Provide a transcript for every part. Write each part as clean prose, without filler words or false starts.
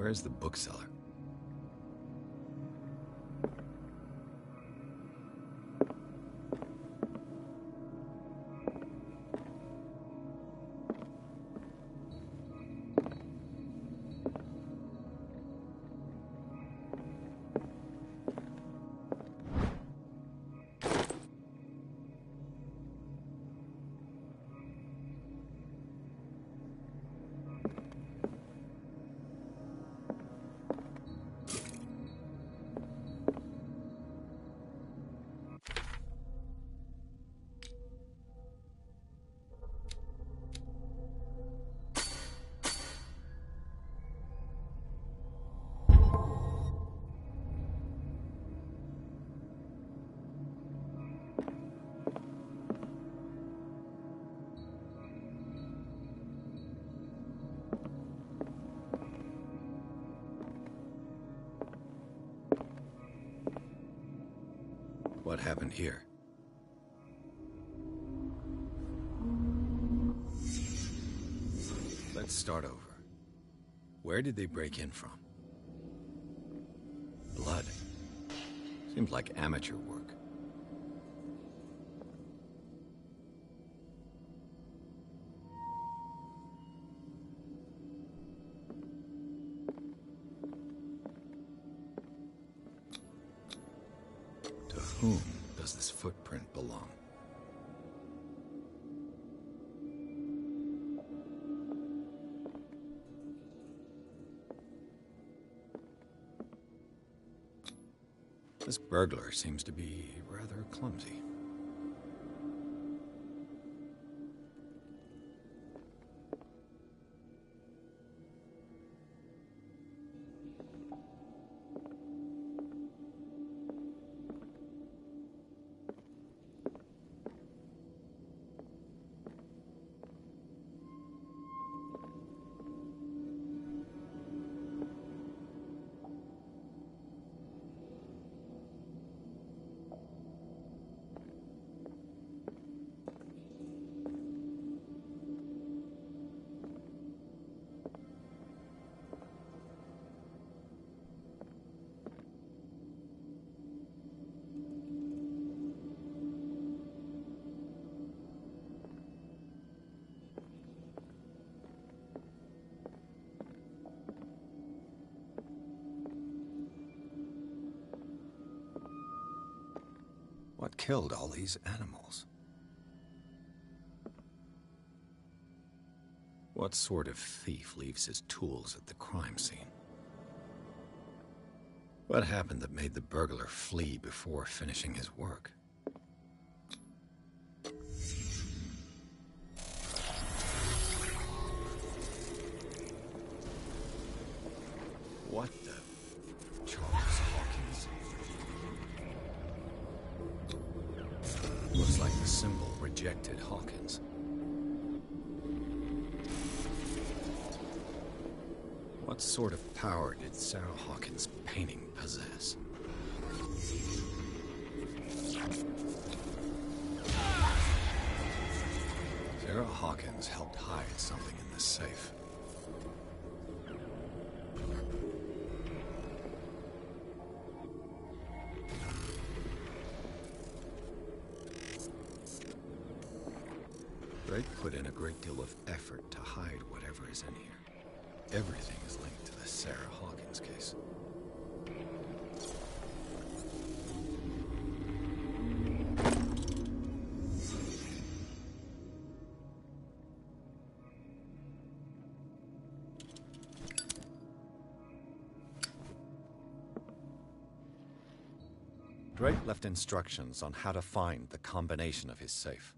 Where's the bookseller? What happened here? Let's start over. Where did they break in from? Blood. Seems like amateur work. To whom does this footprint belong? This burglar seems to be rather clumsy. What killed all these animals? What sort of thief leaves his tools at the crime scene? What happened that made the burglar flee before finishing his work? What the... Charles Hawkins? Looks like the symbol rejected Hawkins. What sort of power did Sarah Hawkins' painting possess? Sarah Hawkins helped hide something in this safe. Drake put in a great deal of effort to hide whatever is in here. Everything is linked to the Sarah Hawkins case. Drake left instructions on how to find the combination of his safe.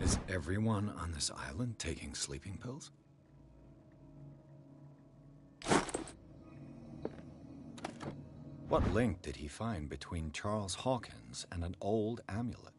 Is everyone on this island taking sleeping pills? What link did he find between Charles Hawkins and an old amulet?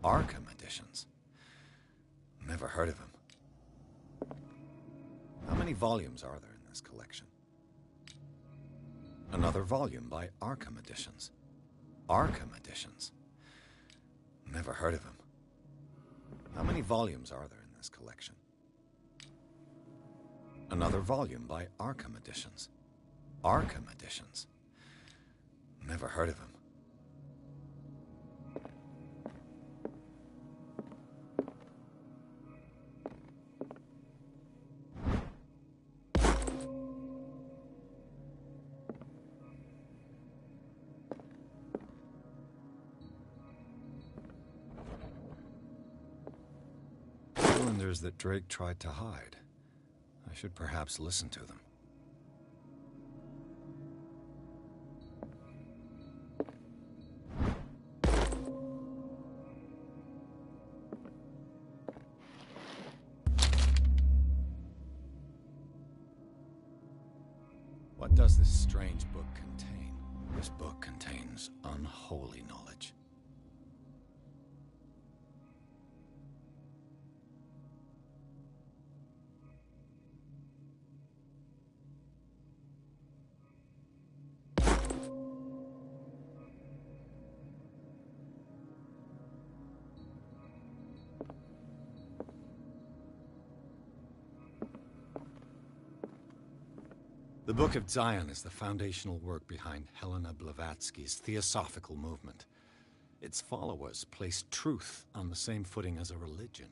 Arkham editions. Never heard of him. How many volumes are there in this collection? Another volume by Arkham editions. Arkham editions. Never heard of him. How many volumes are there in this collection? Another volume by Arkham editions. Arkham editions. Never heard of him. Cylinders that Drake tried to hide. I should perhaps listen to them. What does this strange book contain? This book contains unholy knowledge. The Book of Zion is the foundational work behind Helena Blavatsky's Theosophical movement. Its followers place truth on the same footing as a religion.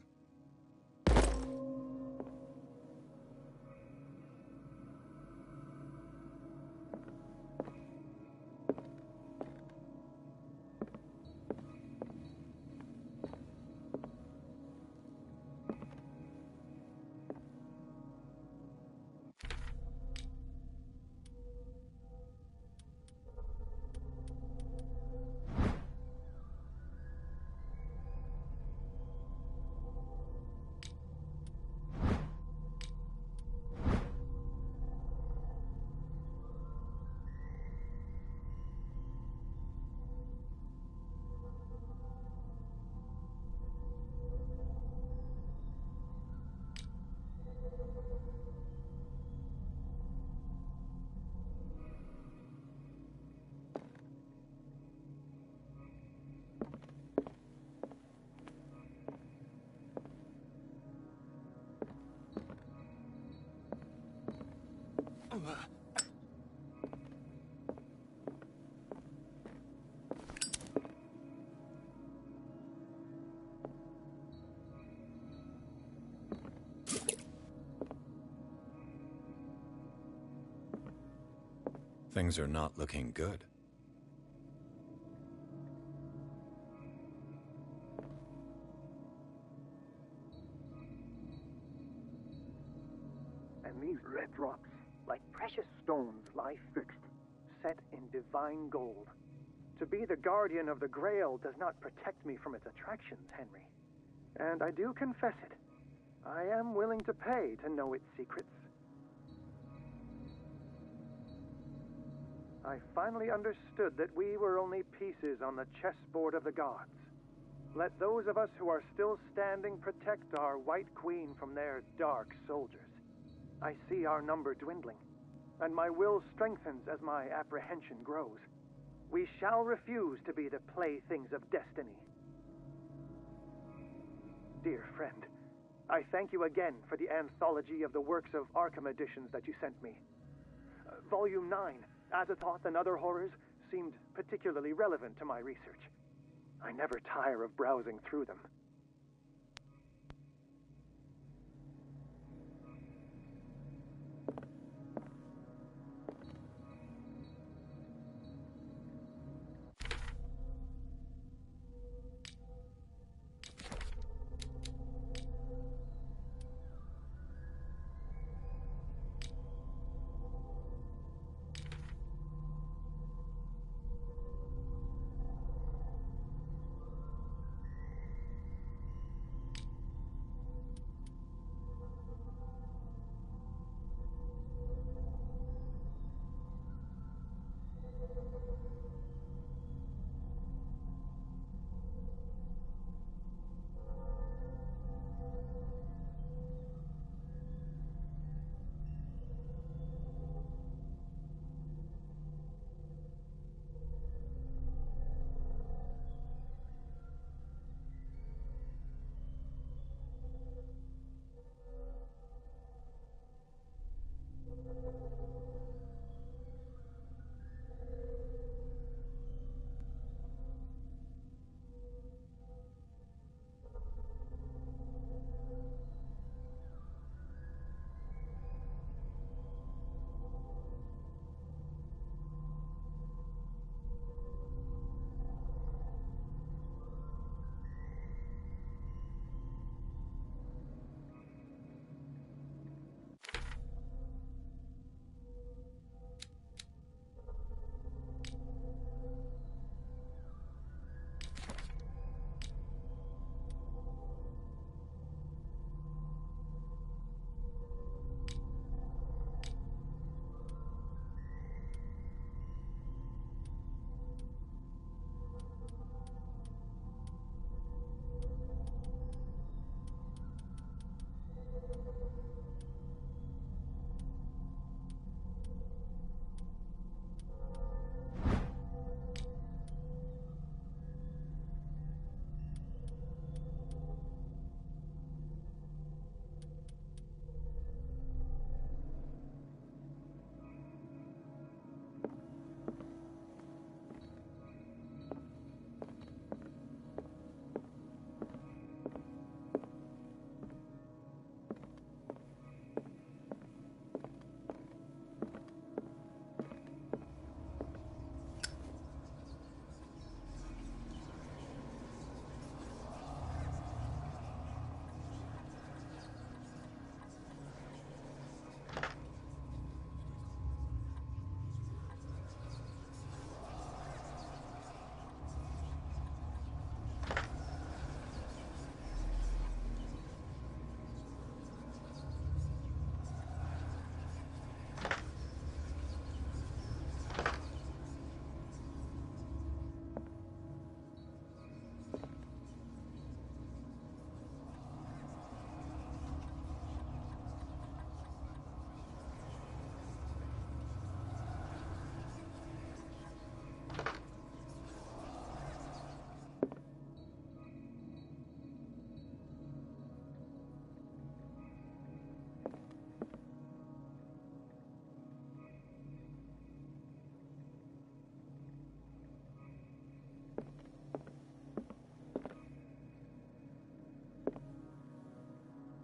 Things are not looking good. And these red rocks, like precious stones, lie fixed, set in divine gold. To be the guardian of the Grail does not protect me from its attractions, Henry. And I do confess it. I am willing to pay to know its secrets. I finally understood that we were only pieces on the chessboard of the gods. Let those of us who are still standing protect our White Queen from their dark soldiers. I see our number dwindling, and my will strengthens as my apprehension grows. We shall refuse to be the playthings of destiny. Dear friend, I thank you again for the anthology of the works of Arkham editions that you sent me. Volume 9, Azathoth and Other Horrors, seemed particularly relevant to my research. I never tire of browsing through them.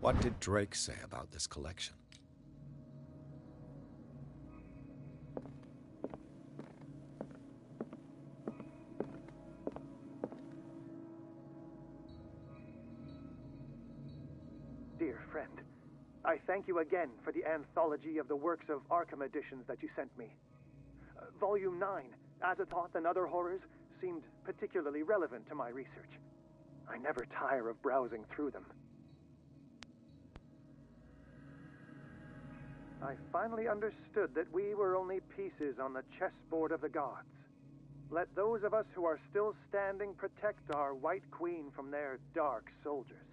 What did Drake say about this collection? Dear friend, I thank you again for the anthology of the works of Arkham editions that you sent me. Volume 9, Azathoth and Other Horrors, seemed particularly relevant to my research. I never tire of browsing through them. I finally understood that we were only pieces on the chessboard of the gods. Let those of us who are still standing protect our White Queen from their dark soldiers.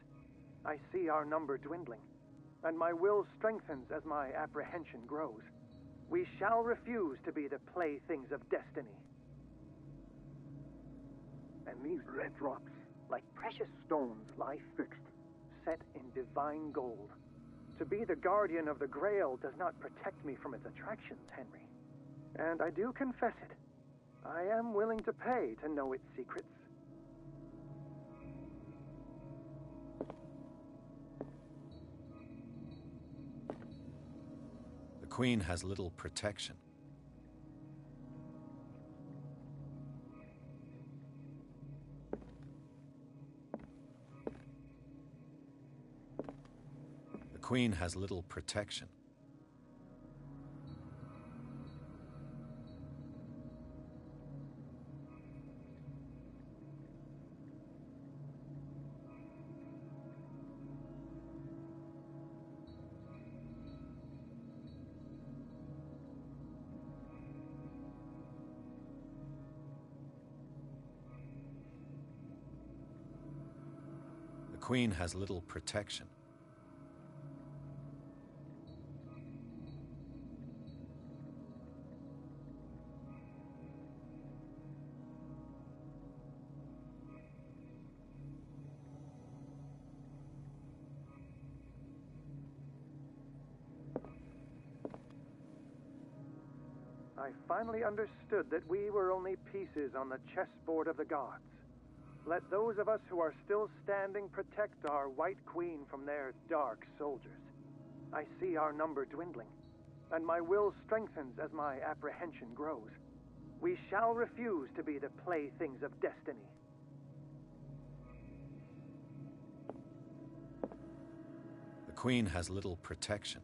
I see our number dwindling, and my will strengthens as my apprehension grows. We shall refuse to be the playthings of destiny. And these red drops, like precious stones, lie fixed, set in divine gold. To be the guardian of the Grail does not protect me from its attractions, Henry. And I do confess it. I am willing to pay to know its secrets. The Queen has little protection. The Queen has little protection. The Queen has little protection. I finally understood that we were only pieces on the chessboard of the gods. Let those of us who are still standing protect our White Queen from their dark soldiers. I see our number dwindling, and my will strengthens as my apprehension grows. We shall refuse to be the playthings of destiny. The Queen has little protection.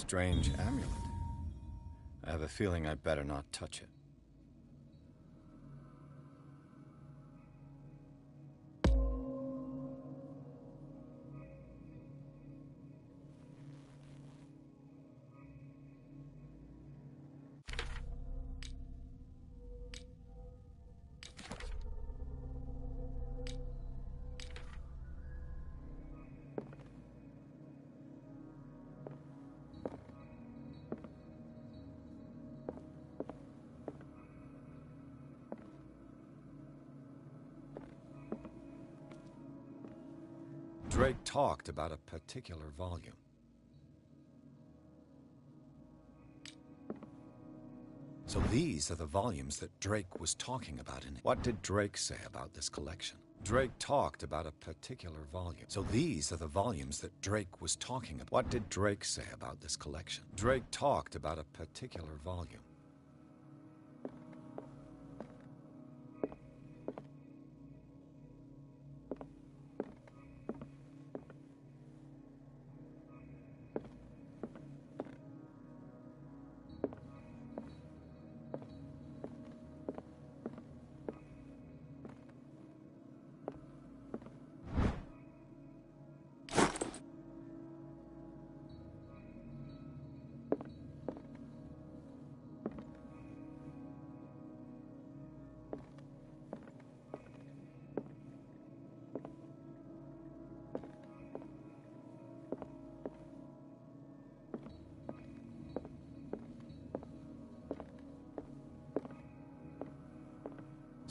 strange amulet. I have a feeling I'd better not touch it. Drake talked about a particular volume. So these are the volumes that Drake was talking about in it. What did Drake say about this collection? Drake talked about a particular volume. So these are the volumes that Drake was talking about. What did Drake say about this collection? Drake talked about a particular volume.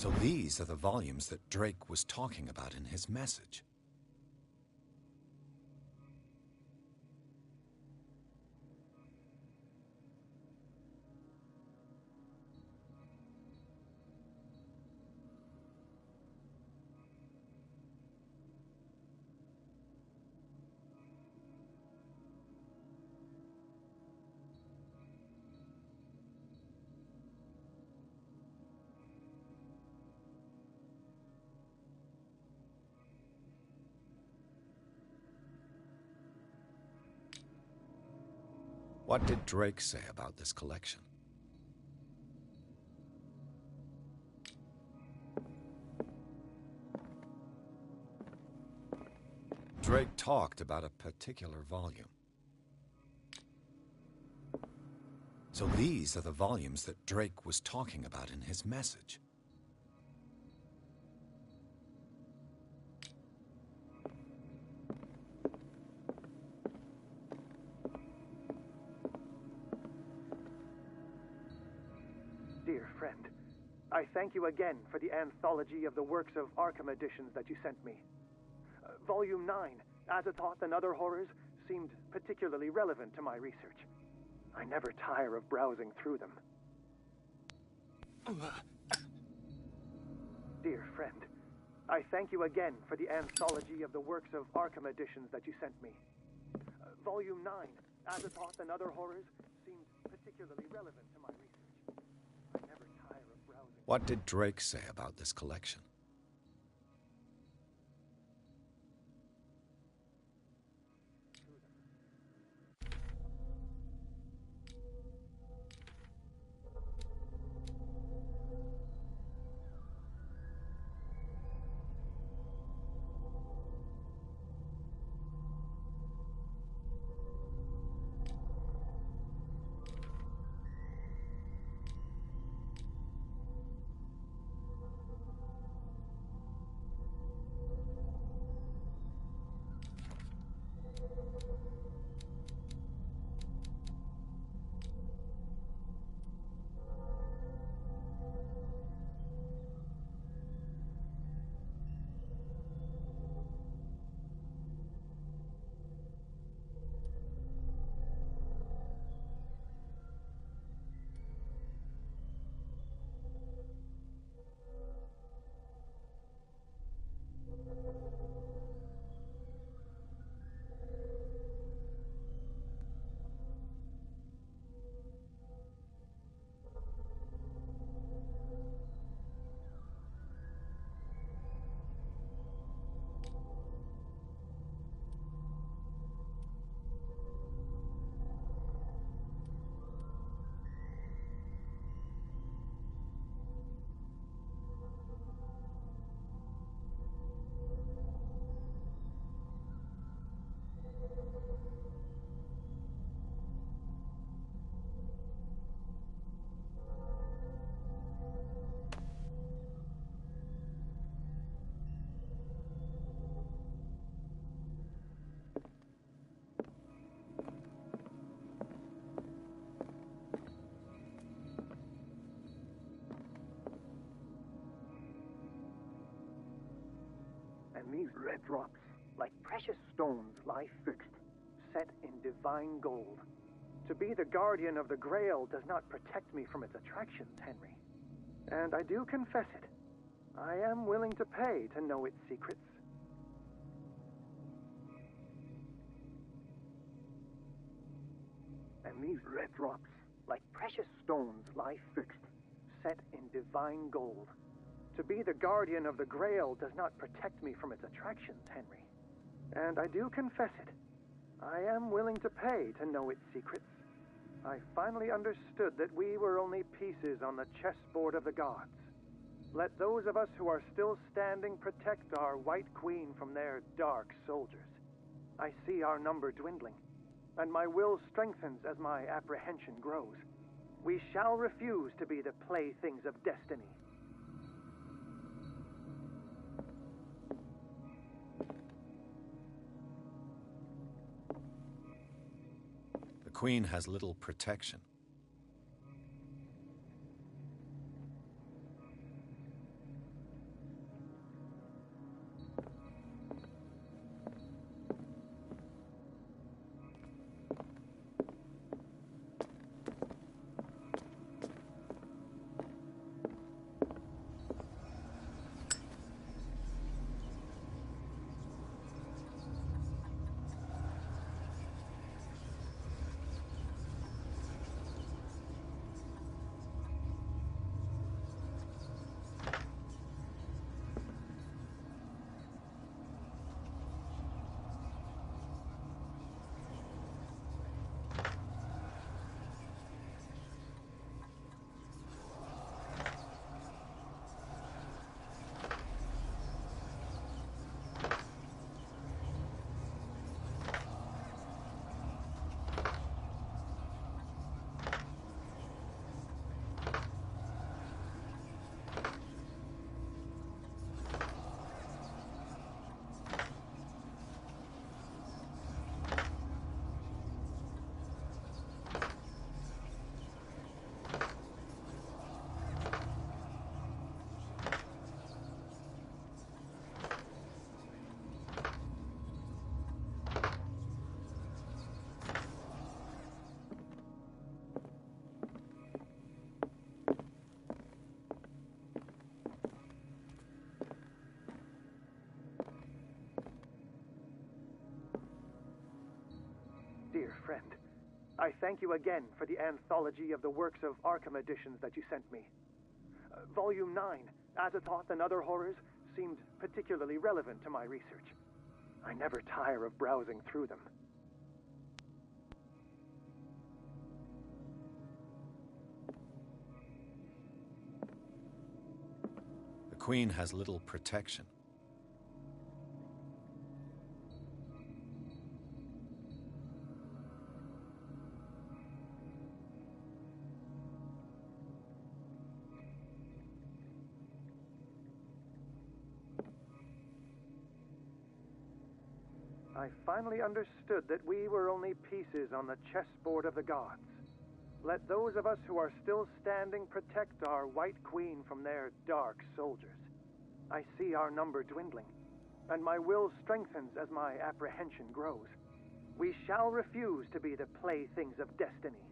So these are the volumes that Drake was talking about in his message. What did Drake say about this collection? Drake talked about a particular volume. So these are the volumes that Drake was talking about in his message. Dear friend, I thank you again for the anthology of the works of Arkham editions that you sent me. Volume 9, Azathoth and Other Horrors, seemed particularly relevant to my research. I never tire of browsing through them. Dear friend, I thank you again for the anthology of the works of Arkham editions that you sent me. Volume 9, Azathoth and Other Horrors, seemed particularly relevant to my research. I never tire of browsing. What did Drake say about this collection? And these red drops, like precious stones, lie fixed, set in divine gold. To be the guardian of the Grail does not protect me from its attractions, Henry. And I do confess it. I am willing to pay to know its secrets. And these red drops, like precious stones, lie fixed, set in divine gold. To be the guardian of the Grail does not protect me from its attractions, Henry. And I do confess it. I am willing to pay to know its secrets. I finally understood that we were only pieces on the chessboard of the gods. Let those of us who are still standing protect our White Queen from their dark soldiers. I see our number dwindling, and my will strengthens as my apprehension grows. We shall refuse to be the playthings of destiny. The Queen has little protection. Dear friend, I thank you again for the anthology of the works of Arkham editions that you sent me. Volume 9, Azathoth and Other Horrors, seemed particularly relevant to my research. I never tire of browsing through them. The Queen has little protection. I finally understood that we were only pieces on the chessboard of the gods. Let those of us who are still standing protect our White Queen from their dark soldiers. I see our number dwindling, and my will strengthens as my apprehension grows. We shall refuse to be the playthings of destiny.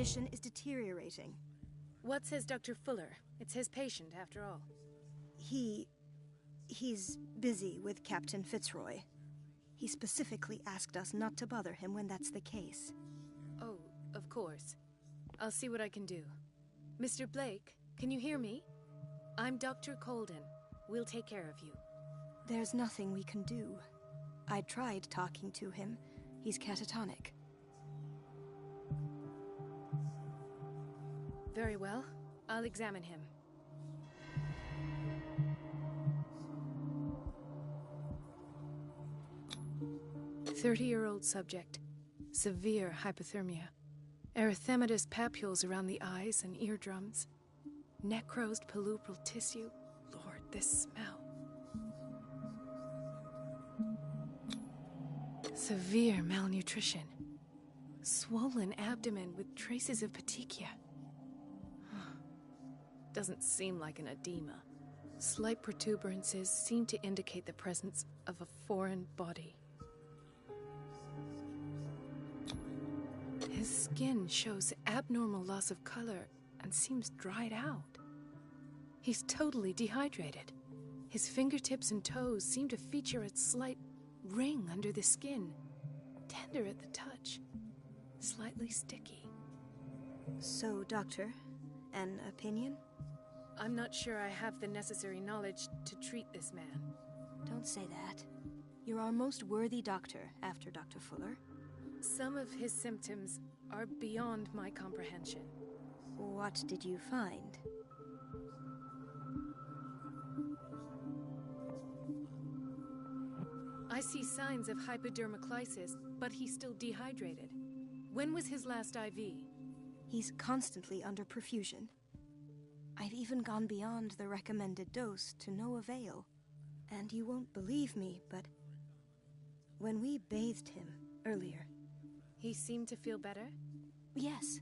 condition is deteriorating. What says Dr. Fuller? It's his patient, after all. He's busy with Captain Fitzroy. He specifically asked us not to bother him when that's the case. Oh, of course. I'll see what I can do. Mr. Blake, can you hear me? I'm Dr. Colden. We'll take care of you. There's nothing we can do. I tried talking to him. He's catatonic. Very well. I'll examine him. "30-year-old subject. Severe hypothermia. Erythematous papules around the eyes and eardrums. Necrosed palpebral tissue. Lord, this smell. Severe malnutrition. Swollen abdomen with traces of petechia. Doesn't seem like an edema. Slight protuberances seem to indicate the presence of a foreign body. His skin shows abnormal loss of color and seems dried out. He's totally dehydrated. His fingertips and toes seem to feature a slight ring under the skin, tender at the touch, slightly sticky. So, Doctor, an opinion? I'm not sure I have the necessary knowledge to treat this man. Don't say that. You're our most worthy doctor after Dr. Fuller. Some of his symptoms are beyond my comprehension. What did you find? I see signs of hypodermoclysis, but he's still dehydrated. When was his last IV? He's constantly under perfusion. I've even gone beyond the recommended dose to no avail. And you won't believe me, but when we bathed him earlier... He seemed to feel better? Yes.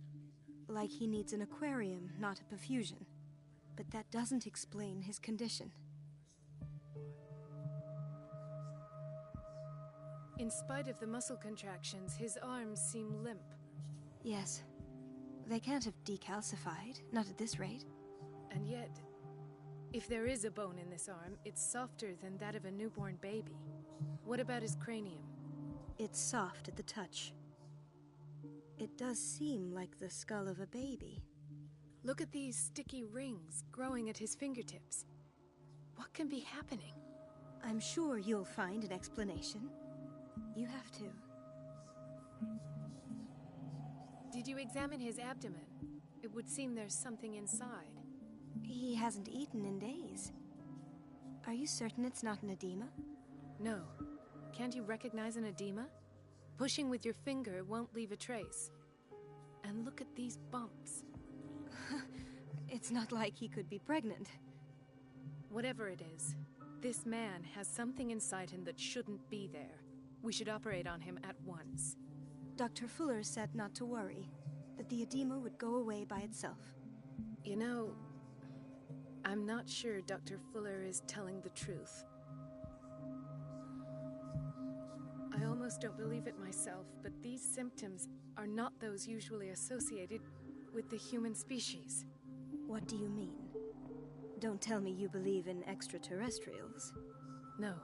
Like he needs an aquarium, not a perfusion. But that doesn't explain his condition. In spite of the muscle contractions, his arms seem limp. Yes. They can't have decalcified, not at this rate. And yet, if there is a bone in this arm, it's softer than that of a newborn baby. What about his cranium? It's soft at the touch. It does seem like the skull of a baby. Look at these sticky rings growing at his fingertips. What can be happening? I'm sure you'll find an explanation. You have to. Did you examine his abdomen? It would seem there's something inside. He hasn't eaten in days. Are you certain it's not an edema? No. Can't you recognize an edema? Pushing with your finger won't leave a trace. And look at these bumps. It's not like he could be pregnant. Whatever it is, this man has something inside him that shouldn't be there. We should operate on him at once. Dr. Fuller said not to worry, that the edema would go away by itself. You know, I'm not sure Dr. Fuller is telling the truth. I almost don't believe it myself, but these symptoms are not those usually associated with the human species. What do you mean? Don't tell me you believe in extraterrestrials. No.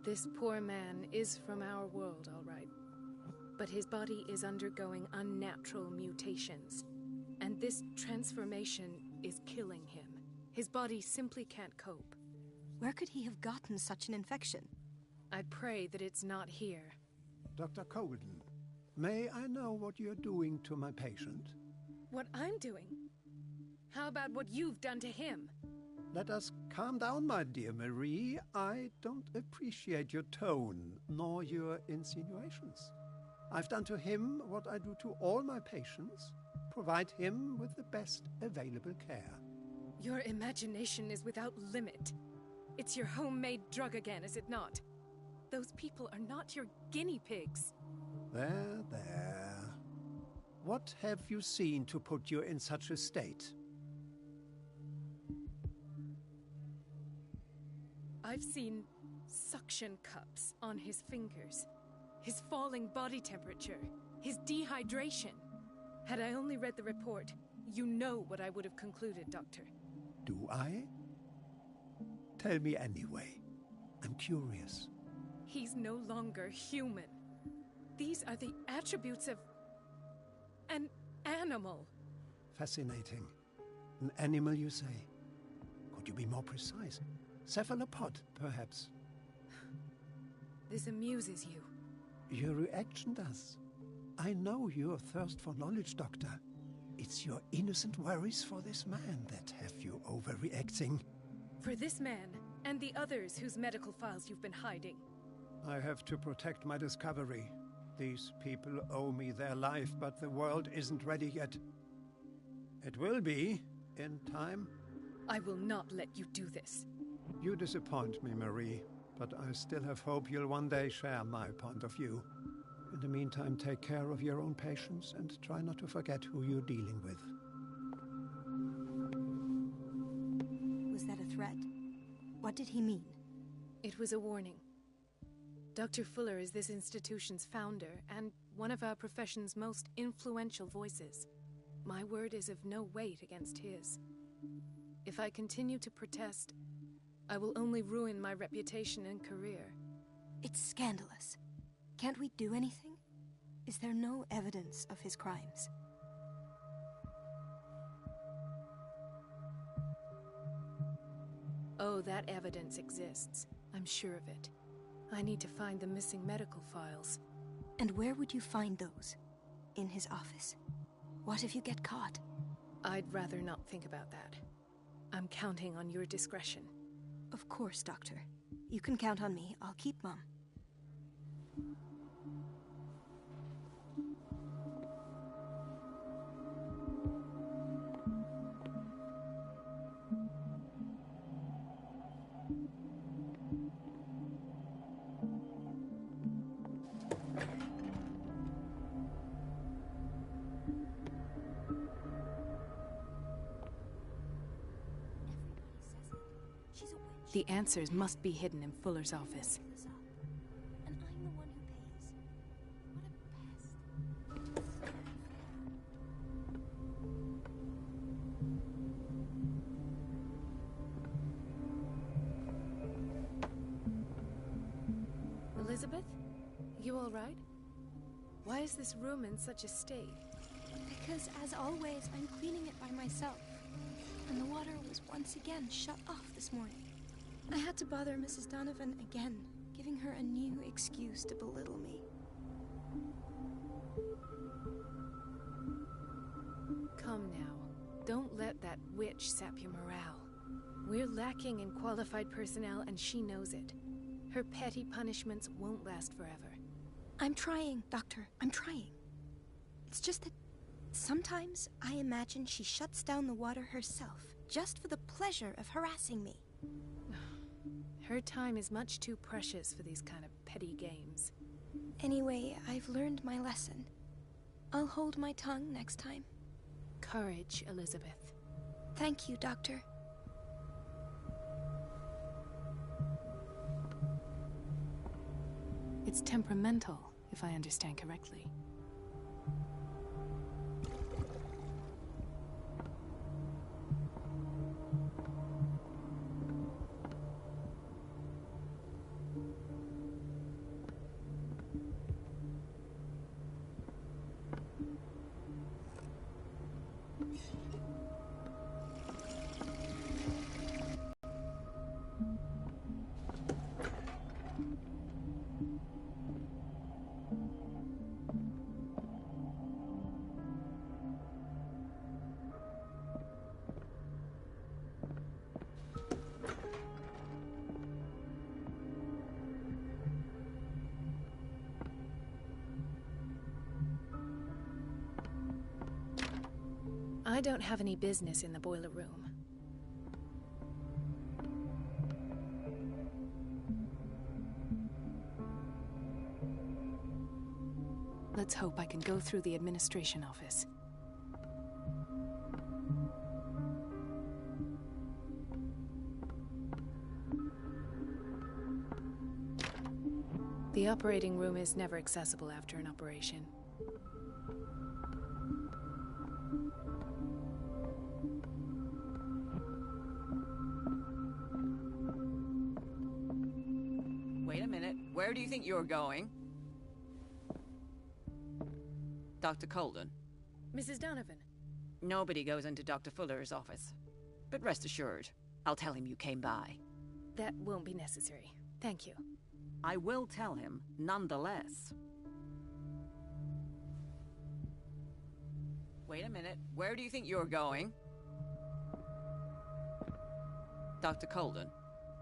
This poor man is from our world, all right. But his body is undergoing unnatural mutations. And this transformation is killing him. His body simply can't cope. Where could he have gotten such an infection? I pray that it's not here. Dr. Colden, may I know what you're doing to my patient? What I'm doing? How about what you've done to him? Let us calm down, my dear Marie. I don't appreciate your tone, nor your insinuations. I've done to him what I do to all my patients, provide him with the best available care. Your imagination is without limit. It's your homemade drug again, is it not? Those people are not your guinea pigs. There, there. What have you seen to put you in such a state? I've seen suction cups on his fingers, his falling body temperature, his dehydration. Had I only read the report, you know what I would have concluded, Doctor. Do I? Tell me anyway. I'm curious. He's no longer human. These are the attributes of an animal. Fascinating. An animal, you say? Could you be more precise? Cephalopod, perhaps? This amuses you. Your reaction does. I know your thirst for knowledge, Doctor. It's your innocent worries for this man that have you overreacting. For this man, and the others whose medical files you've been hiding. I have to protect my discovery. These people owe me their life, but the world isn't ready yet. It will be, in time. I will not let you do this. You disappoint me, Marie, but I still have hope you'll one day share my point of view. In the meantime, take care of your own patients and try not to forget who you're dealing with. Was that a threat? What did he mean? It was a warning. Dr. Fuller is this institution's founder and one of our profession's most influential voices. My word is of no weight against his. If I continue to protest, I will only ruin my reputation and career. It's scandalous. Can't we do anything? Is there no evidence of his crimes? Oh, that evidence exists. I'm sure of it. I need to find the missing medical files. And where would you find those? In his office? What if you get caught? I'd rather not think about that. I'm counting on your discretion. Of course, Doctor. You can count on me. I'll keep mum. The answers must be hidden in Fuller's office. And I'm the one who pays. What a pest. Elizabeth? You all right? Why is this room in such a state? Because, as always, I'm cleaning it by myself. And the water was once again shut off this morning. I had to bother Mrs. Donovan again, giving her a new excuse to belittle me. Come now. Don't let that witch sap your morale. We're lacking in qualified personnel, and she knows it. Her petty punishments won't last forever. I'm trying, Doctor. I'm trying. It's just that sometimes I imagine she shuts down the water herself, just for the pleasure of harassing me. Her time is much too precious for these kind of petty games. Anyway, I've learned my lesson. I'll hold my tongue next time. Courage, Elizabeth. Thank you, Doctor. It's temperamental, if I understand correctly. I don't have any business in the boiler room. Let's hope I can go through the administration office. The operating room is never accessible after an operation. where do you think you're going? Dr. Colden. Mrs. Donovan. Nobody goes into Dr. Fuller's office. But rest assured, I'll tell him you came by. That won't be necessary. Thank you. I will tell him, nonetheless. Wait a minute. Where do you think you're going? Dr. Colden.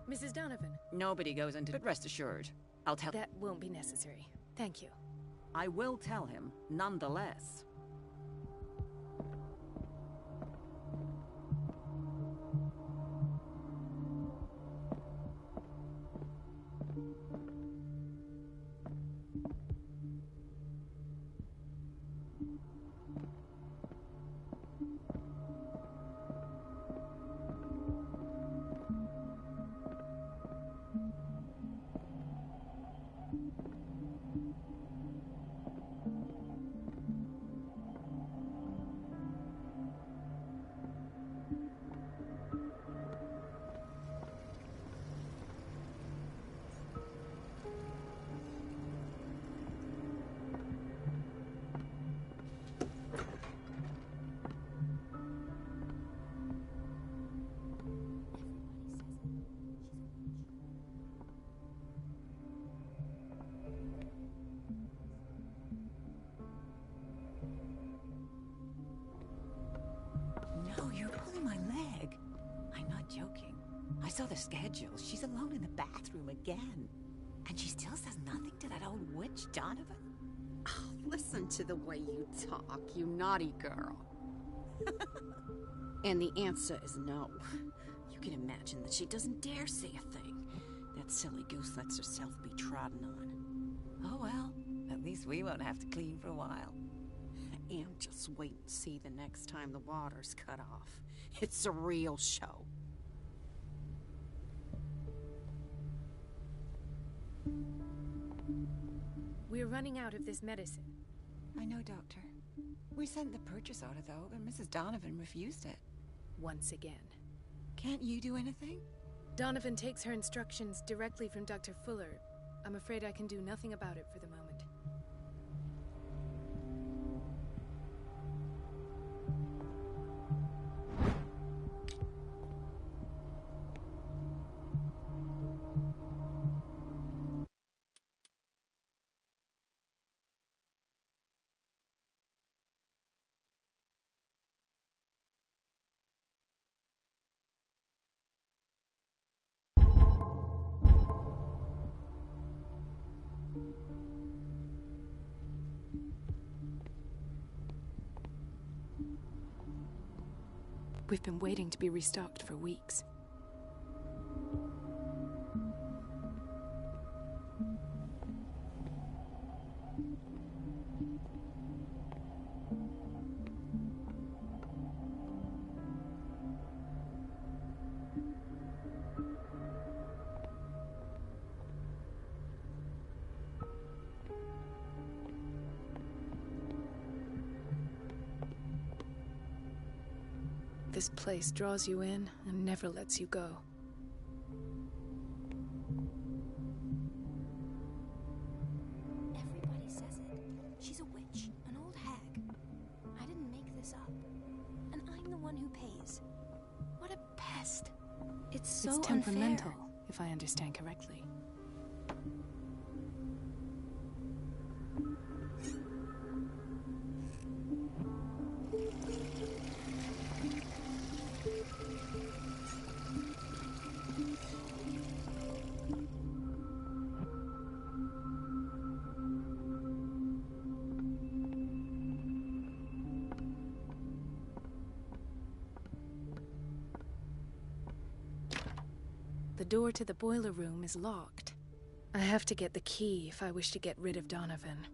Mrs. Donovan. Nobody goes into... But rest assured, I'll tell... That won't be necessary. Thank you. I will tell him, nonetheless. No, you're pulling my leg. I'm not joking. I saw the schedule. She's alone in the bathroom again. And she still says nothing to that old witch, Donovan? Oh, listen to the way you talk, you naughty girl. And the answer is no. You can imagine that she doesn't dare say a thing. That silly goose lets herself be trodden on. Oh well, at least we won't have to clean for a while. And just wait and see the next time the water's cut off. It's a real show. We're running out of this medicine. I know, Doctor. We sent the purchase order, though, but Mrs. Donovan refused it. Once again. Can't you do anything? Donovan takes her instructions directly from Dr. Fuller. I'm afraid I can do nothing about it for the moment. We've been waiting to be restocked for weeks. This place draws you in and never lets you go. Everybody says it. She's a witch, an old hag. I didn't make this up. And I'm the one who pays. What a pest. It's so It's temperamental, unfair. if I understand correctly. The door to the boiler room is locked. I have to get the key if I wish to get rid of Donovan.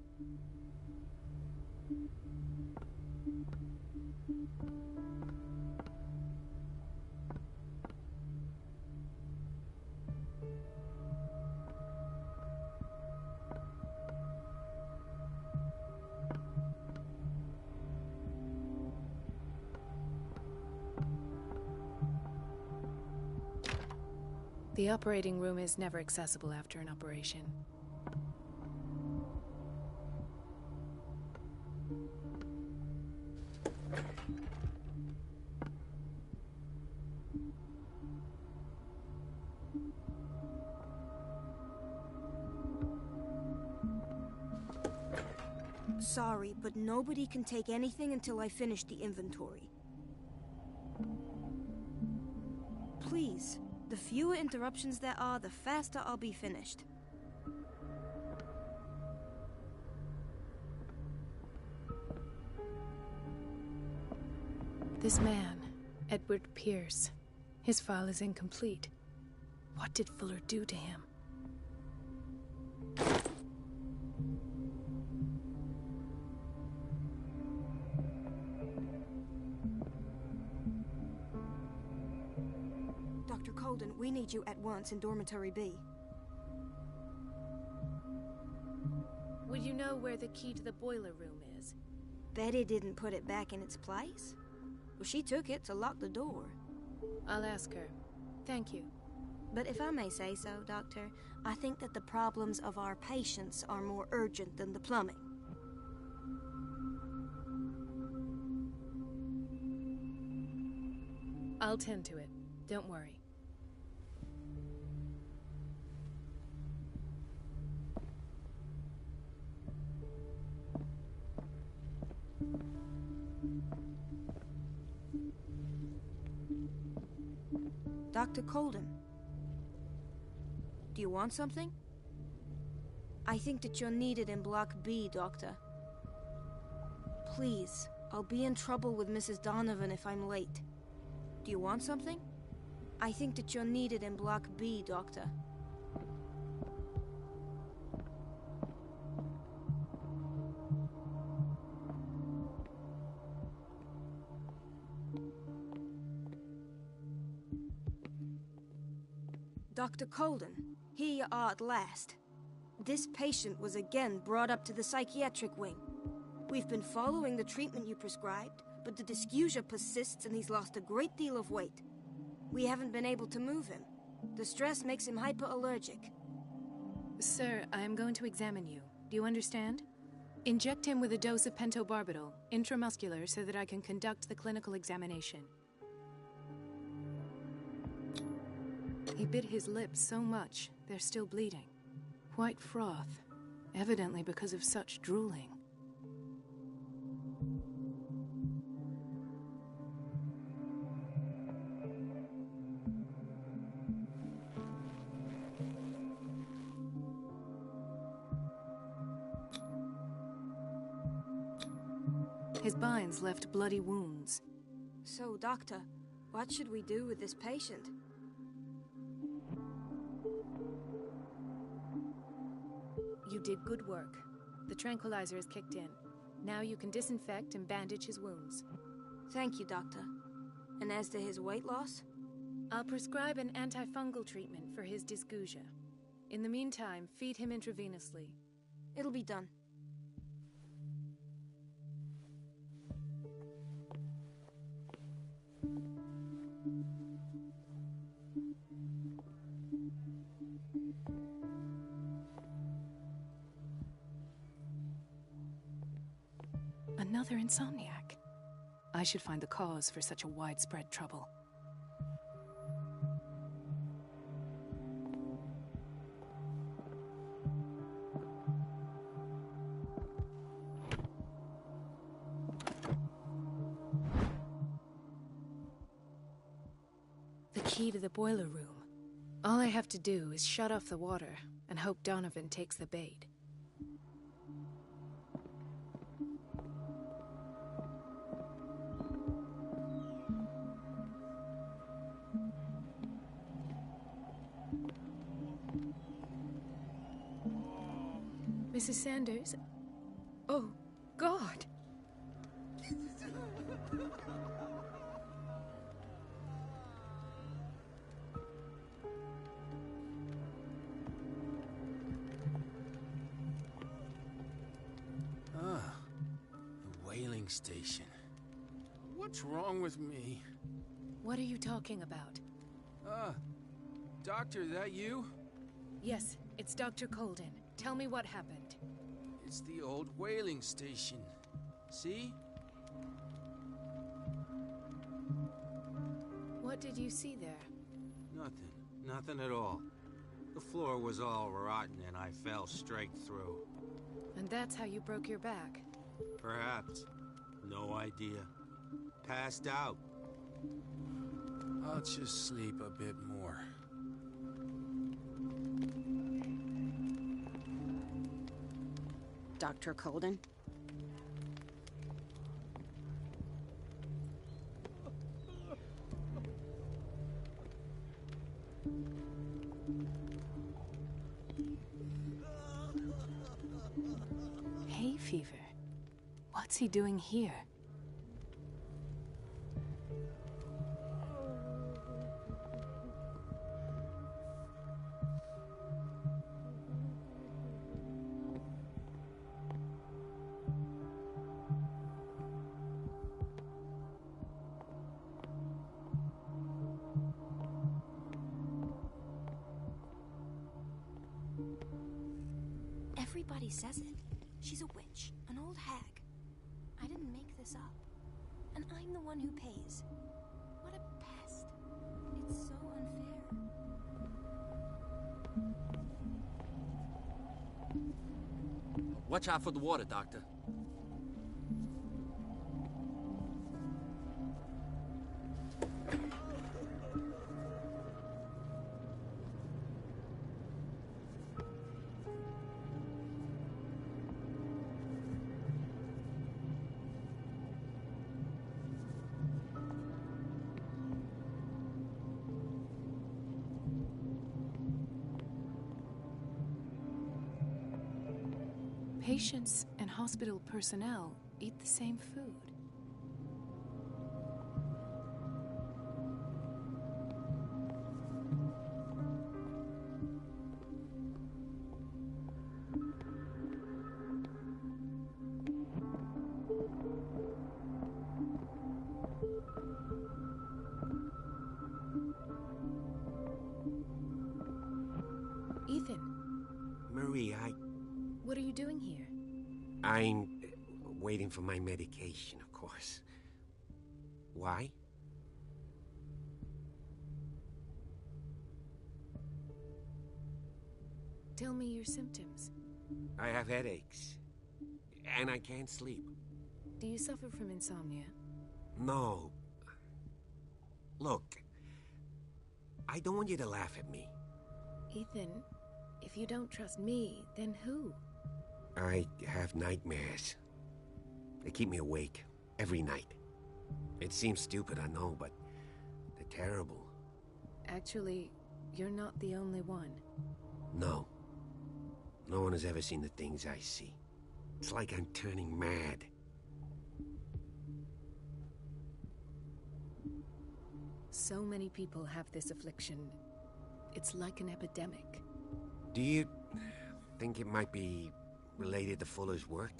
The operating room is never accessible after an operation. Sorry, but nobody can take anything until I finish the inventory. Please, the fewer interruptions there are, the faster I'll be finished. This man, Edward Pierce, his file is incomplete. What did Fuller do to him? Dr. Colden, we need you at once in Dormitory B. Would you know where the key to the boiler room is? Betty didn't put it back in its place. Well, she took it to lock the door. I'll ask her. Thank you. But if I may say so, Doctor, I think that the problems of our patients are more urgent than the plumbing. I'll tend to it. Don't worry. Dr. Colden, do you want something? I think that you're needed in Block B, Doctor. Please, I'll be in trouble with Mrs. Donovan if I'm late. Do you want something? I think that you're needed in Block B, Doctor. Dr. Colden, here you are at last. This patient was again brought up to the psychiatric wing. We've been following the treatment you prescribed, but the dysgeusia persists and he's lost a great deal of weight. We haven't been able to move him. The stress makes him hyperallergic. Sir, I'm going to examine you. Do you understand? Inject him with a dose of pentobarbital, intramuscular, so that I can conduct the clinical examination. He bit his lips so much, they're still bleeding. White froth, evidently because of such drooling. His binds left bloody wounds. So, Doctor, what should we do with this patient? You did good work. The tranquilizer is kicked in. Now you can disinfect and bandage his wounds. Thank you, Doctor. And as to his weight loss? I'll prescribe an antifungal treatment for his dysgeusia. In the meantime, feed him intravenously. It'll be done. Another insomniac. I should find the cause for such a widespread trouble. The key to the boiler room. All I have to do is shut off the water and hope Donovan takes the bait. Mrs. Sanders? Oh, God! Ah, the whaling station. What's wrong with me? What are you talking about? Doctor, that you? Yes, it's Dr. Colden. Tell me what happened. It's the old whaling station. See? What did you see there? Nothing. Nothing at all. The floor was all rotten and I fell straight through. And that's how you broke your back. Perhaps. No idea. Passed out. I'll just sleep a bit more. Dr. Colden? Hay fever. What's he doing here? Everybody says it. She's a witch, an old hag. I didn't make this up. And I'm the one who pays. What a pest. It's so unfair. Watch out for the water, Doctor. Patients and hospital personnel eat the same food. Ethan, Marie, what are you doing here? I'm waiting for my medication, of course. Why? Tell me your symptoms. I have headaches, and I can't sleep. Do you suffer from insomnia? No. Look, I don't want you to laugh at me. Ethan, if you don't trust me, then who? I have nightmares. They keep me awake every night. It seems stupid, I know, but they're terrible. Actually, you're not the only one. No. No one has ever seen the things I see. It's like I'm turning mad. So many people have this affliction. It's like an epidemic. Do you think it might be related to Fuller's work?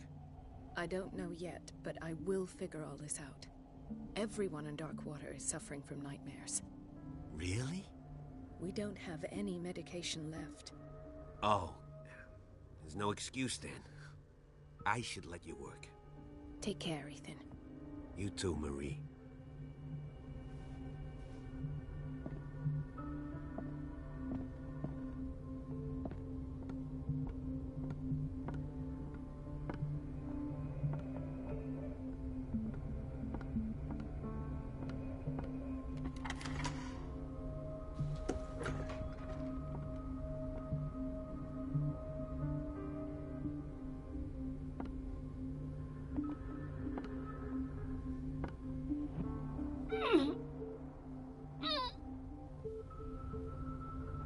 I don't know yet, but I will figure all this out. Everyone in Darkwater is suffering from nightmares. Really? We don't have any medication left. Oh. There's no excuse then. I should let you work. Take care, Ethan. You too, Marie.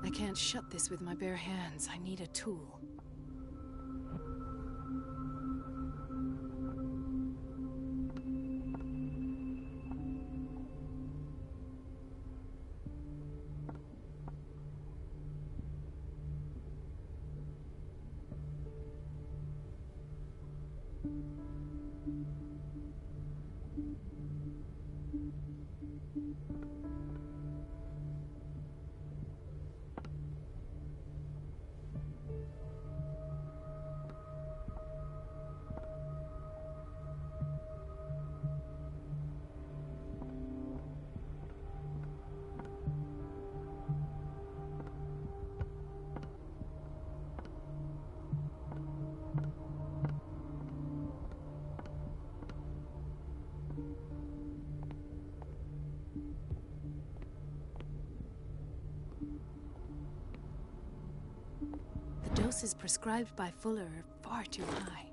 I can't shut this with my bare hands. I need a tool. doses prescribed by Fuller are far too high.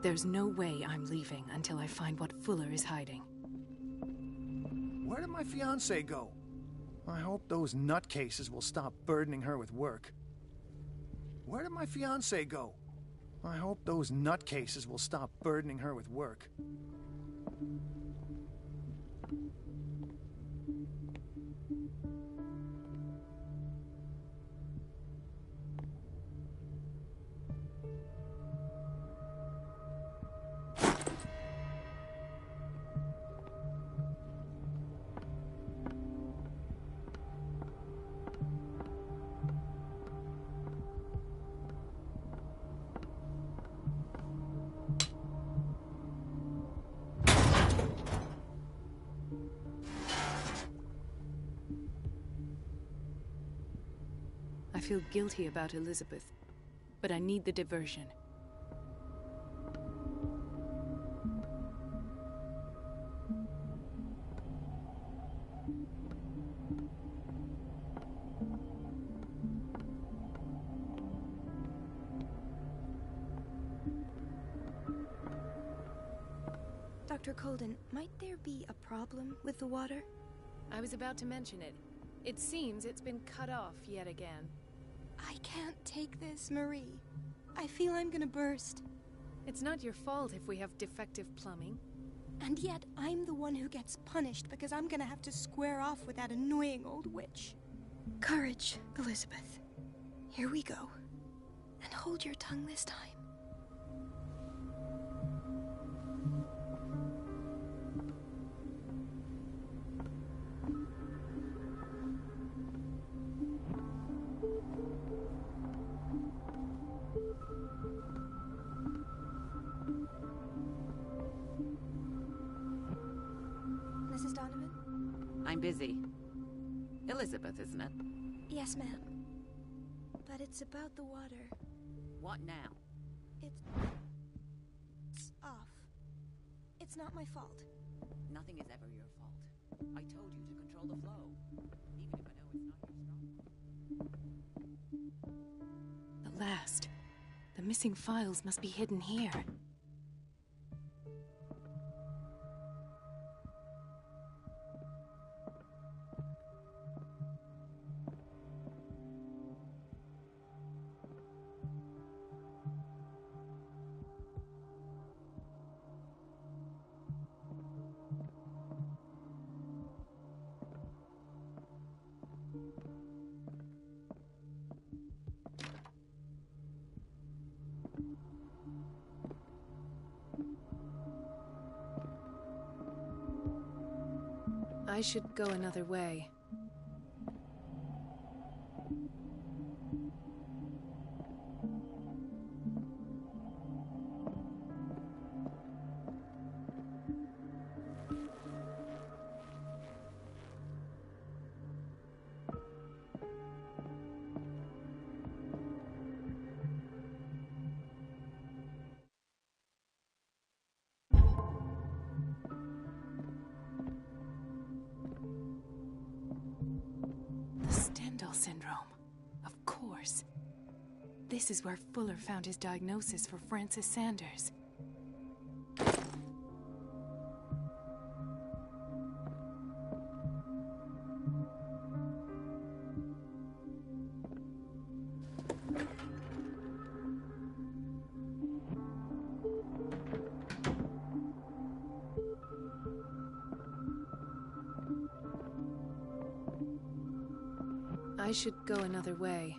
There's no way I'm leaving until I find what Fuller is hiding. Where did my fiancée go? I hope those nutcases will stop burdening her with work. Where did my fiancée go? I hope those nutcases will stop burdening her with work. I feel guilty about Elizabeth, but I need the diversion. Dr. Colden, might there be a problem with the water? I was about to mention it. It seems it's been cut off yet again. I can't take this, Marie. I feel I'm gonna burst. It's not your fault if we have defective plumbing. And yet, I'm the one who gets punished because I'm gonna have to square off with that annoying old witch. Courage, Elizabeth. Here we go. And hold your tongue this time. Mrs. Donovan? I'm busy. Elizabeth, isn't it? Yes, ma'am. But it's about the water. What now? It's off. It's not my fault. Nothing is ever your fault. I told you to control the flow. Even if I know it's not your strong. The last. The missing files must be hidden here. I should go another way. Syndrome. Of course. This is where Fuller found his diagnosis for Francis Sanders. I should go another way.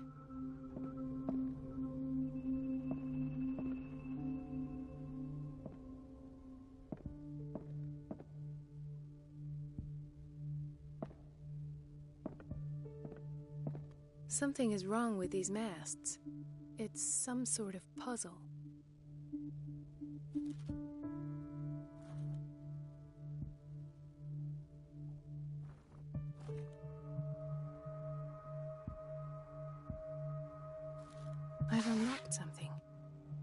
Something is wrong with these masts. It's some sort of puzzle. I've unlocked something.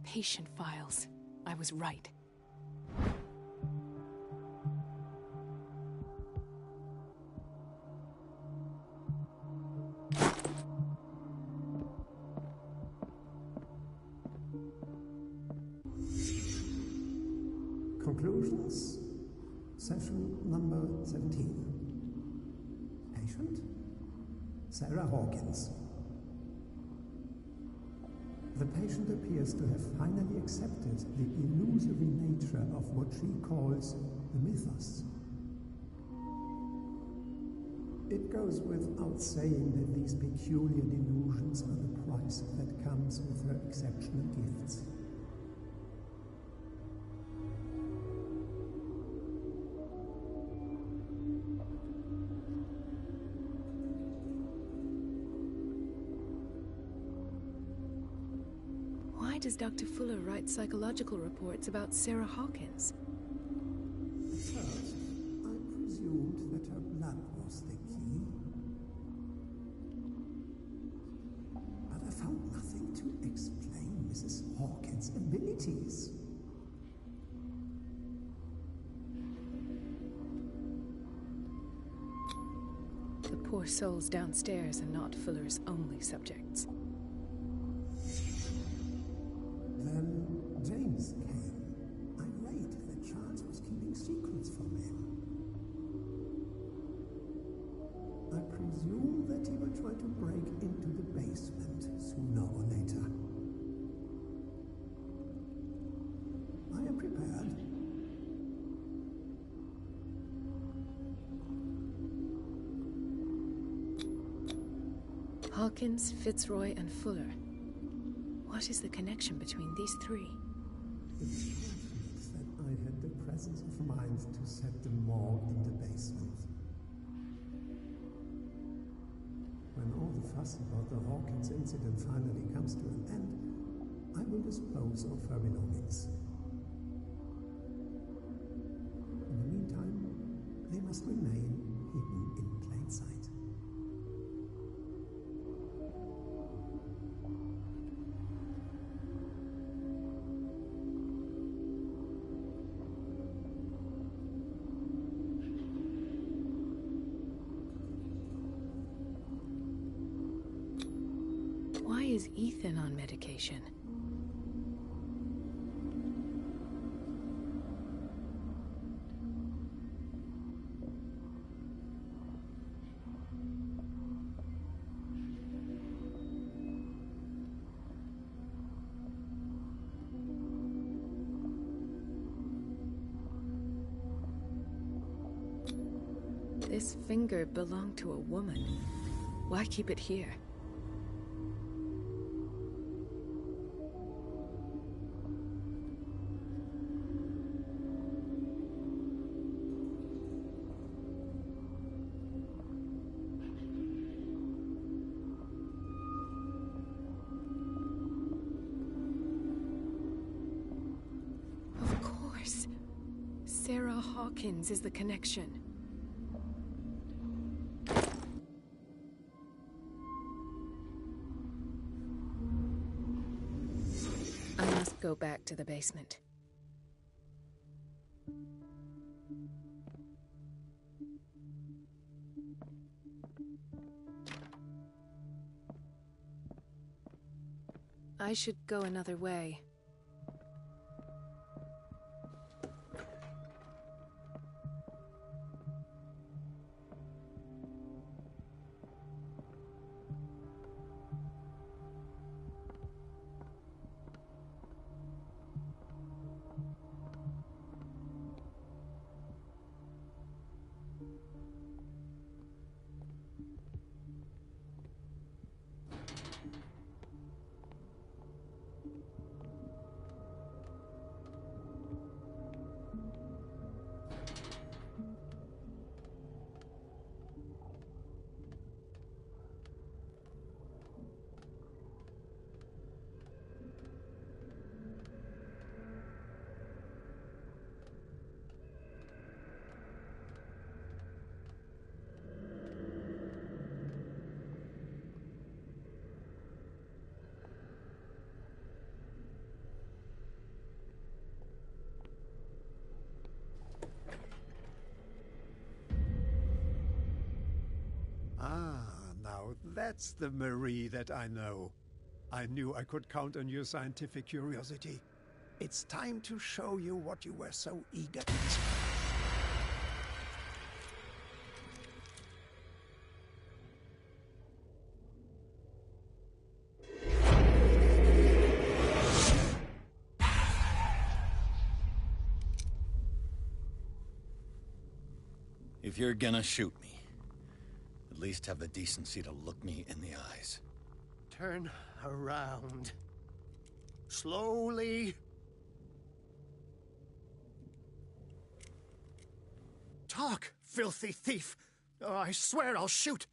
Patient files. I was right. Conclusions. Session number 17. Patient? Sarah Hawkins. The patient appears to have finally accepted the illusory nature of what she calls the mythos. It goes without saying that these peculiar delusions are the price that comes with her exceptional gifts. Why does Dr. Fuller write psychological reports about Sarah Hawkins? At first, I presumed that her blood was the key. But I found nothing to explain Mrs. Hawkins' abilities. The poor souls downstairs are not Fuller's only subjects. Then James came. Irate that Charles was keeping secrets from him. I presume that he will try to break into the basement sooner or later. I am prepared. Hawkins, Fitzroy, and Fuller. What is the connection between these three? It's fortunate that I had the presence of mind to set them all in the basement. When all the fuss about the Hawkins incident finally comes to an end, I will dispose of her belongings. In the meantime, they must remain hidden in plain sight. Why is Ethan on medication? This finger belonged to a woman. Why keep it here? Of course. Sarah Hawkins is the connection. I must go back to the basement. I should go another way. That's the Marie that I know. I knew I could count on your scientific curiosity. It's time to show you what you were so eager to discover. If you're gonna shoot me, at least have the decency to look me in the eyes. Turn around. Slowly. Talk, filthy thief! Oh, I swear I'll shoot!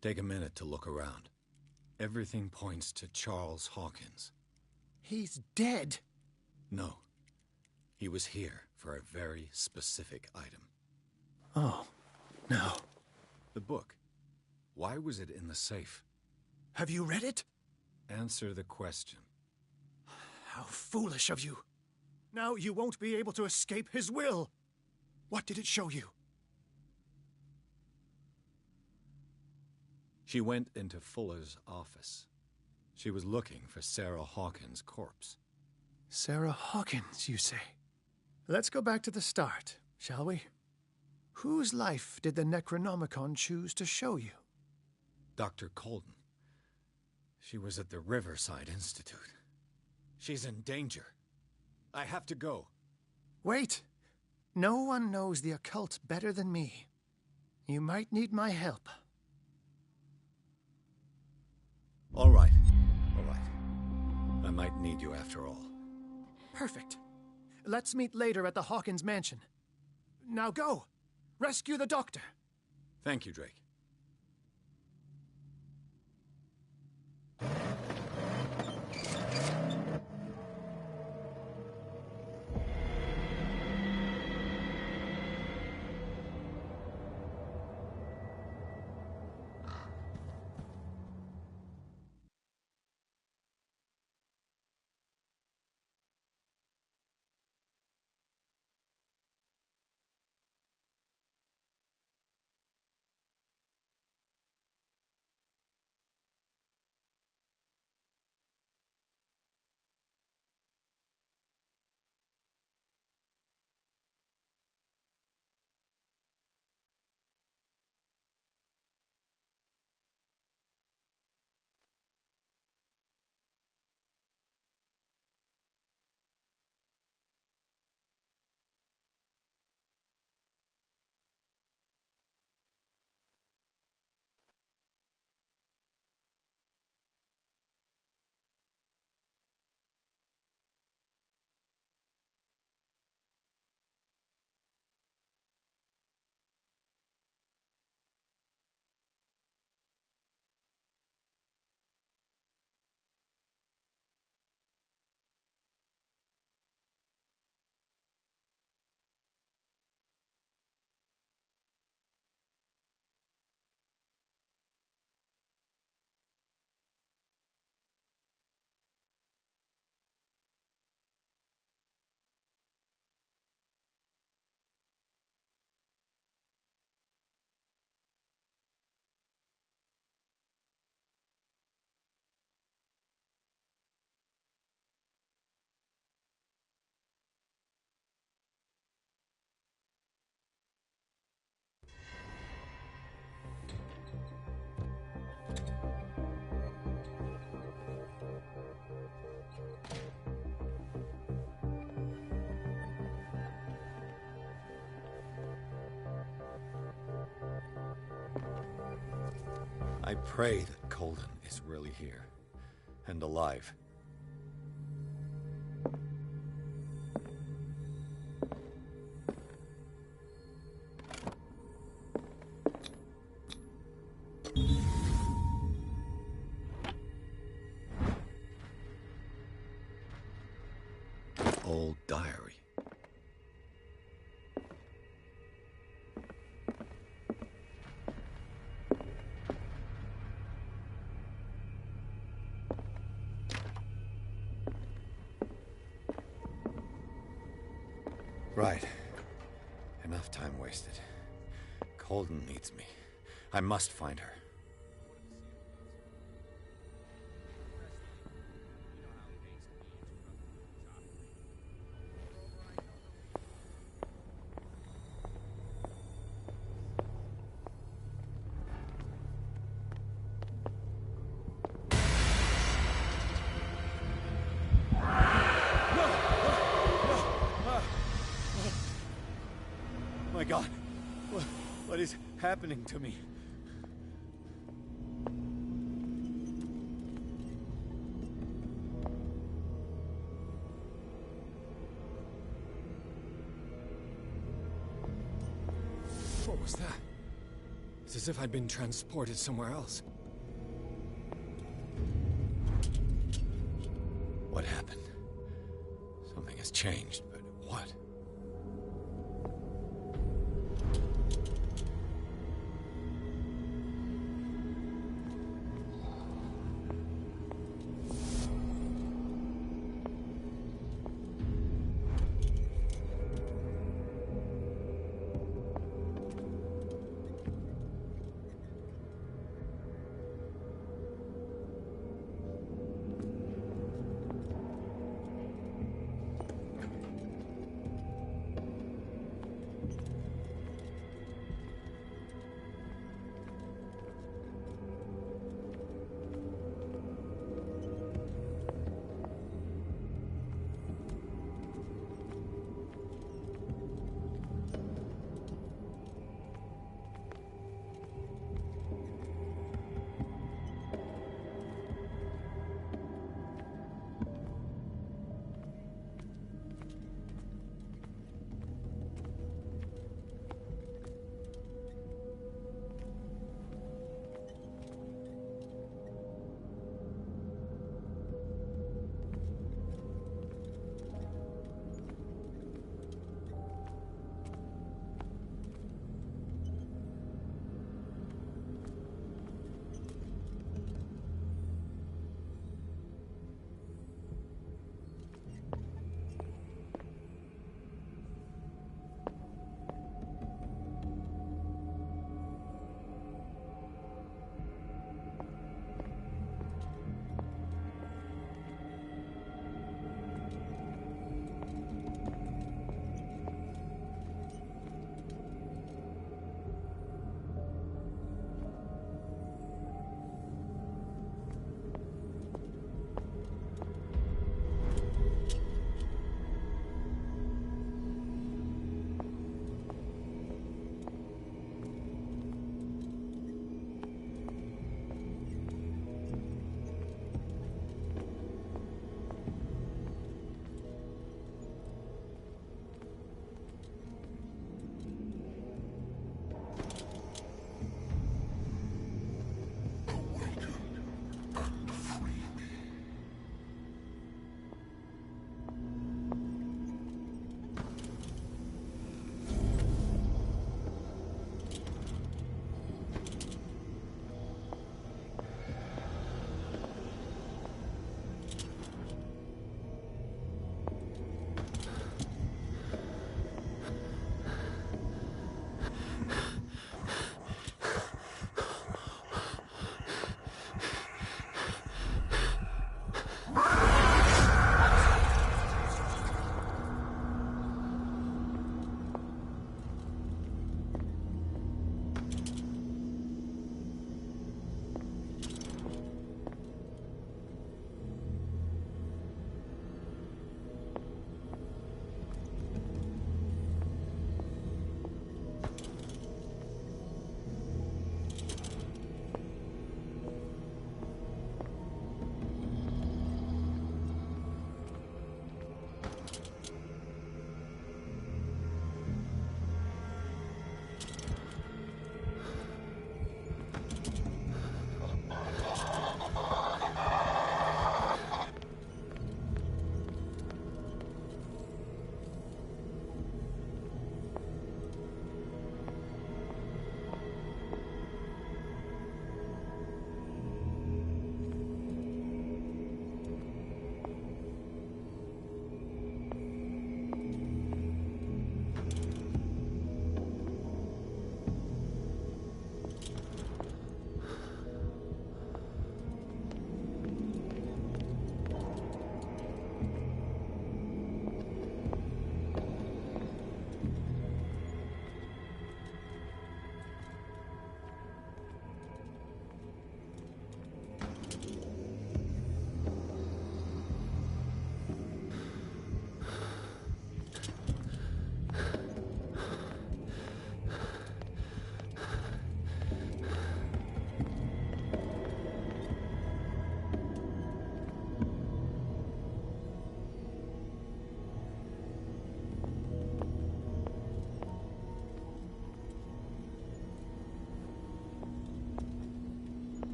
Take a minute to look around. Everything points to Charles Hawkins. He's dead! No. He was here for a very specific item. Oh, no. The book. Why was it in the safe? Have you read it? Answer the question. How foolish of you. Now you won't be able to escape his will. What did it show you? She went into Fuller's office. She was looking for Sarah Hawkins' corpse. Sarah Hawkins, you say? Let's go back to the start, shall we? Whose life did the Necronomicon choose to show you? Dr. Colden. She was at the Riverside Institute. She's in danger. I have to go. Wait. No one knows the occult better than me. You might need my help. All right. All right. I might need you after all. Perfect. Let's meet later at the Hawkins mansion. Now go. Rescue the doctor. Thank you, Drake. I pray that Colden is really here and alive. Old diary. Right. Enough time wasted. Colden needs me. I must find her. God, what is happening to me? What was that? It's as if I'd been transported somewhere else. What happened? Something has changed, but what?